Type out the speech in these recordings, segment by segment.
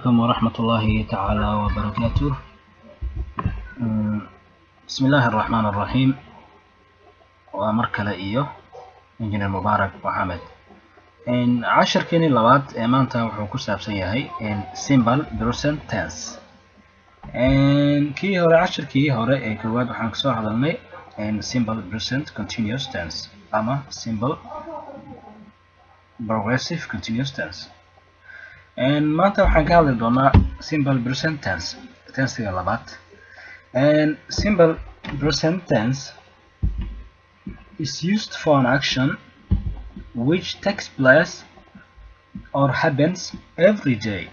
عليكم ورحمة الله تعالى وبركاته. بسم الله الرحمن الرحيم. ومركلة إيو إنجنير مبارك محمد. عشر كيني اللوات مانتا وحوكو سابسيهي simple present tense. كي هوري عشر كي هوري كواد وحانك سو حضرني simple present continuous tense أما simple progressive continuous tense. maanta waxaan ka hadli doonaa simple present tense tensiga labaad. Simple present tense is used for an action which takes place or happens every day.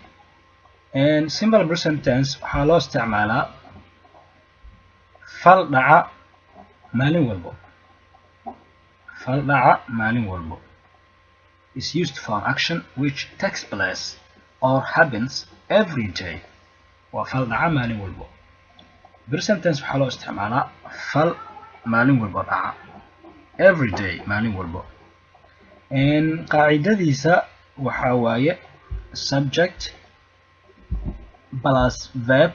Simple present tense waxaa loo isticmaalaa fal dhaca maalin walbo. Fal dhaca maalin walbo is used for an action which takes place or happens every day. وفال دعا مالين والبو. present tense waxaa loo isticmaalaa fal maalin walbo dhaca every day maalin walbo. qaacidadiisa waxaa waaye subject plus verb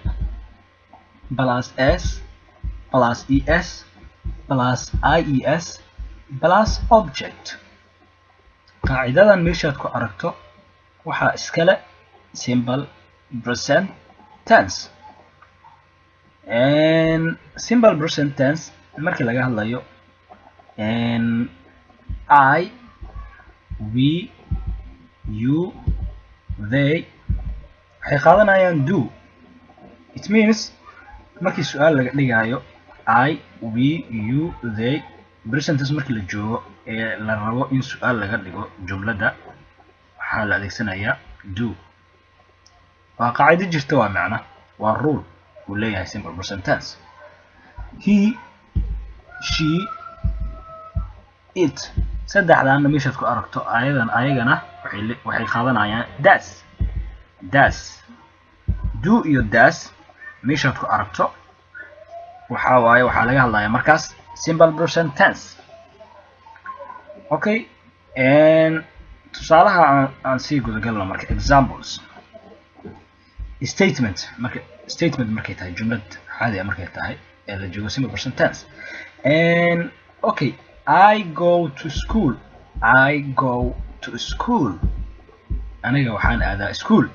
plus s plus es plus ies plus object. qaacidadan meeshaad ku aragto waxaa iskale simple present tense. Simple present tense markii laga hadlayo I, we, you, they waxay qaadanayaan do. It means markii su'aal laga dhigayo I, we, you, they present tense markii la joogo ee la rabo in su'aal laga dhigo jumlada waxaa la adeegsanayaa do. waa qaacido jirta, waa macna, waa rule uu leeyahay simple present tense. He, she, it saddexdaana meeshaad ku aragto ayagana waxay qaadanayaan das. Do iyo das meeshaad ku aragto waxaa waaye waxaa laga hadlayaa markaas simple present tense. Okay, tusaalaha aan sii gudagalno marka examples. Statement markay tahay jumlad caadi ah markay tahay ee la joogo simple present tense. Okay, I go to school. Aniga waxaan aadaa school.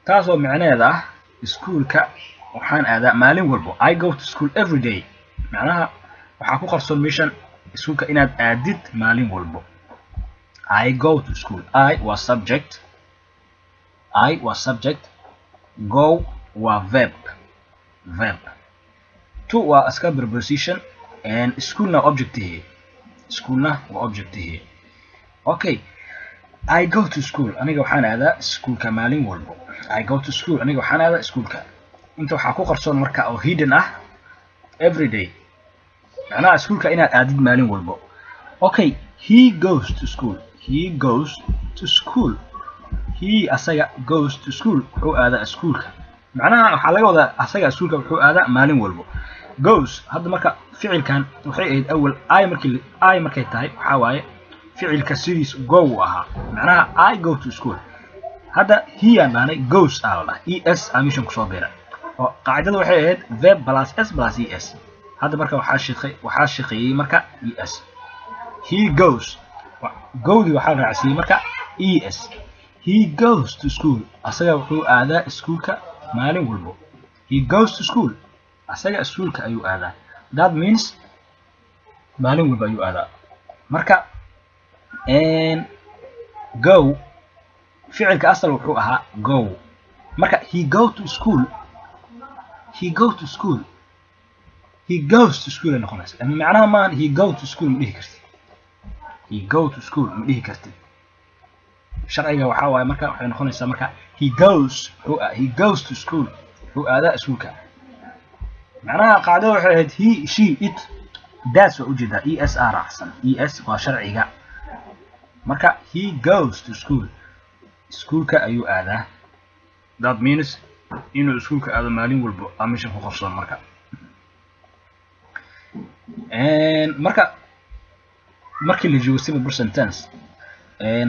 taasoo macnaheeda ah iskuulka waxaan aadaa maalin walbo. I go to school every day. macnaha waxaa ku qarsoon meeshan iskuulka inaad aadid maalin walbo. I go to school. I was subject. Go waa verb. To waa iska preposition and schoolna object here. Okay, I go to school. aniga waxaan aadaa iskuulka maalin walbo. I go to school. aniga waxaan aadaa iskuulka. inta waxaa ku qarsoon marka oo hidden ah every day. macnaha iskuulka inaad aadid maalin walbo. Okay, he goes to school. He asaga goes to school. wuxuu aadaa iskuulka. macnaha waxaa laga wadaa asaga iskuulka wuxuu aadaa maalin walbo. goes hadda marka ficilkan waxay ahayd awal I markay tahay waxaa waaye ficilka sidiis go ahaa. macnaha I go to school. hadda he aan dhahnay goes aa es aa meeshan kusoo biiray. oo qaacidada waxay ahayd verb plus s plus es. hadda marka waxaa shaqeeyey marka es. He goes gowdi waxaa raacsiiyey marka es. He goes to school. asaga wuxuu aadaa iskuulka maalin walbo. He goes to school. asaga iskuulka ayuu aadaa. That means maalin walbo ayuu aadaa. marka go ficilka asal wuxuu ahaa go. marka he goes to school ay noqonaysa. macnaha maahan he go to school ma dhihi kartid. sharciga waxaa waaye marka waxay noqonaysaa marka he goes to school. wuxuu aadaa iskuulka. macnaha qaacdo waxay ahayd he, she, it. das waa ujeedaa es aa raacsan. es waa sharciga. marka he goes to school. iskuulka ayuu aadaa. that means inuu iskuulka aado maalin walbo aa meeshan ku qarsoon marka. markii la joogo simple present tense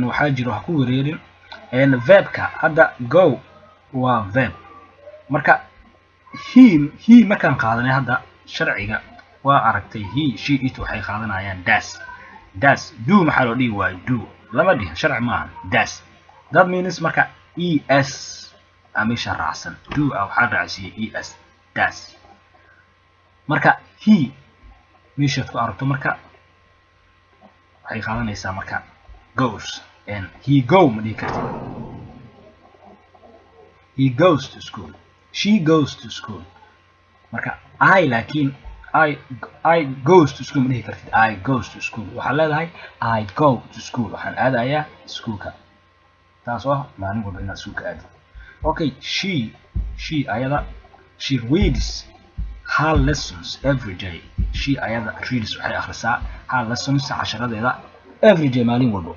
waxaa jira wax ku wareerin verbka hadda go waa verb. marka he markaan qaadanay hadda sharciga waa aragtay he she it waxay qaadanayaan does do maxaa loo dhigi waayo do lama dhihin sharci maaha does. that means marka es meesha raacsan do waxaa raacsiiyey es does. marka he meeshaad ku aragto marka waxay qaadanaysaa marka goes and he go ma dhihi kartid. he goes to school, she goes to school. marka laakiin I goes to school ma dhihi kartid. I goes to school waxaa leedahay I go to school waxaan aadayaa iskuulka taas oo maalin walba inaad iskuulka aadid. okay she ayada she reads her lessons every day. she ayada reads waxay akhrisaa her lessons casharadeeda every day maalin walba.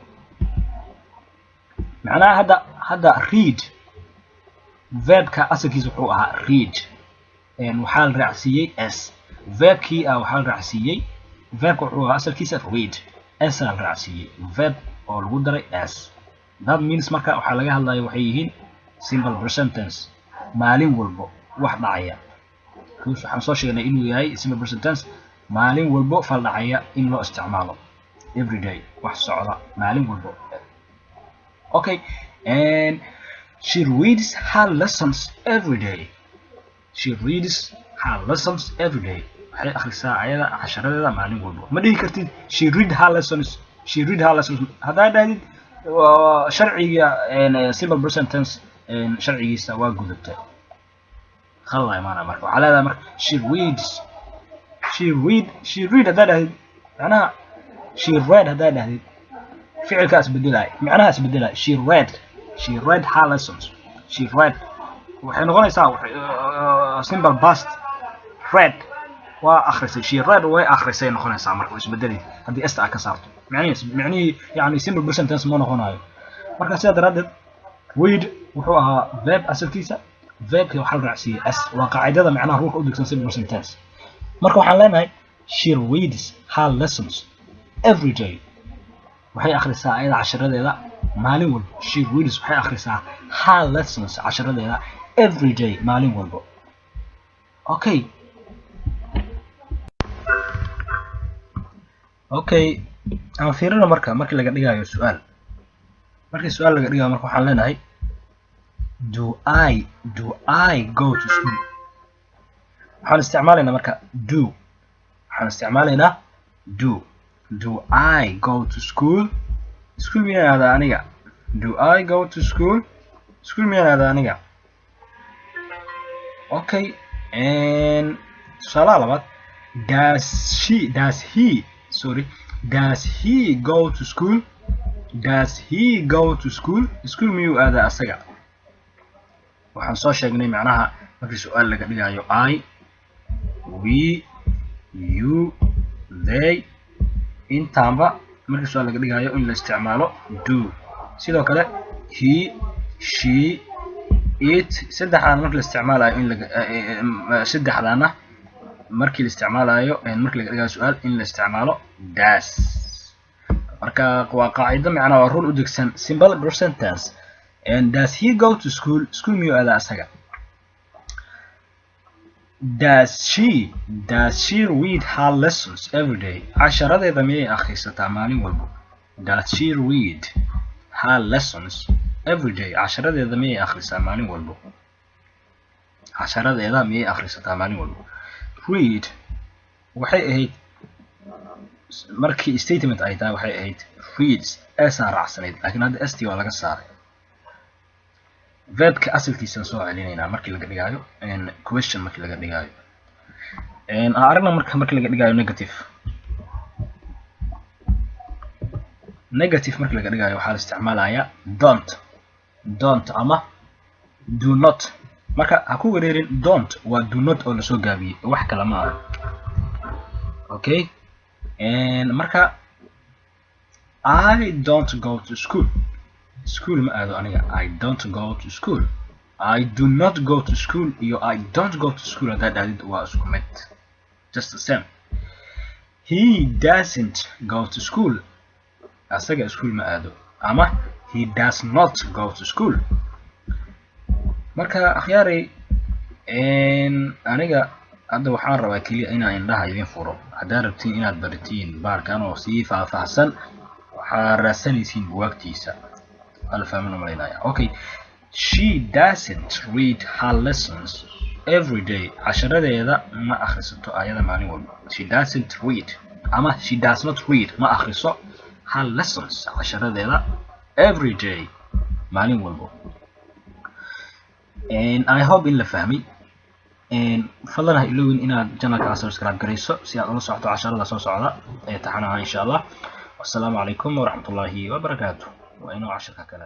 macnaha hadda read verbka asalkiisa wuxuu ahaa read waxaa la raacsiiyey s. verbkii waxaa la raacsiiyey verbka wuxuu ahaa asalkiisa read s la raacsiiyey verb oo lagu daray s. that means marka waxaa laga hadlayo waxay yihiin simple present tense maalin walbo wax dhacaya. waxaan soo sheegnay inuu yahay simple present tense maalin walbo fal dhacaya in loo isticmaalo every day wax socda maalin walbo. okay and she reads her lessons every day. she reads her lessons every day waxay akhrisaa ayada casharadeeda maalin walbo. ma dhihi kartid she read her lessons haddaa dhahdid sharciga simple present tense sharcigiisa waa gudubtay khalay maana. marka waxaa leedahay marka she read haddaa dhahdid macnaha she read haddaa dhahdid ficilkaa isbedelay macnaha isbedelay. she read her lessons. she read waxay noqonaysaa simple past read waa akhrisay. she read way akhrisay noqonaysaa marka isbedelay haddii esta ka saarto macnihii yani simple present tense ma noqonayo. marka sidaa daraadeed read wuxuu ahaa verb asalkiisa verbka waxaa la raacsiiyey s. waa qaacidada macnaha ruulka u degsan simple present tense. marka waxaan leenahay she reads her lessons every day waxay akhrisaa ayada casharadeeda maalin walbo. she reads waxay akhrisaa her lessons casharadeeda every day maalin walbo. okay aan fiirino markii laga dhigayo su-aal. markii su-aal laga dhigayo marka waxaan leenahay do I go to school. waxaan isticmaalaynaa marka do I go to school. school miyaan aadaa aniga. do I go to school miyaan aadaa aniga. okay and tusaalaha labaad does he go to school. school miyuu aadaa asaga. waxaan soo sheegnay macnaha markii su-aal laga dhigayo I we you they intaanba markii su-aal laga dhigayo in la isticmaalo do. sidoo kale he she it saddexdaan markii la isticmaalayo saddexdaana markii la isticmaalayo markii laga dhigayo su-aal in la isticmaalo does. marka waa qaacido macnaha waa rule u degsan simple present tense. and does he go to school miyuu aadaa asaga. does she read her lessons every day casharadeeda miyay akhrisataa maalin walbo. does she read her lessons every day casharadeeda miyay akhrisaa maalin walbo. read waxay ahayd markii statement ay tahay waxay ahayd reads esaa raacsanayd laakiin hadda st waa laga saaray. verbka asalkiisaan soo celinaynaa markii laga dhigayo question markii laga dhigayo. aragna markii laga dhigayo negative markii laga dhigayo waxaa la isticmaalayaa don't ama do not. marka ha ku wareerin don't waa do not oo lasoo gaabiyey wax kale ma aha. okay marka I don't go to school ma aado aniga. I don't go to school. I do not go to school iyo I don't go to school haddaa dhahdid waa isku mid just the same. he doesn't go to school asaga school ma aado ama he does not go to school. marka akhyari aniga hadda waxaan rabaa kaliya inaan indhaha idin furo haddaad rabtiin inaad baratiin baarkan oo sii faahfaahsan waxaa raadsanaysiin buwaagtiisa alfahmina malaynaya okay she doesn't read her lessons every day casharadeeda ma akhrisato ayada maalin walba she doesn't read ama she does not read ma akhriso her lessons casharadeeda every day maalin walba and I hope in la fahmay fadlan ha ilowin inaad channelka subscribe garayso si aad ula socoto casharada soo socda ee taxanaha insha Allah. Wassalaamu calaykum waraxmatullaahi wabarakaatuh. waa inoo casharka kale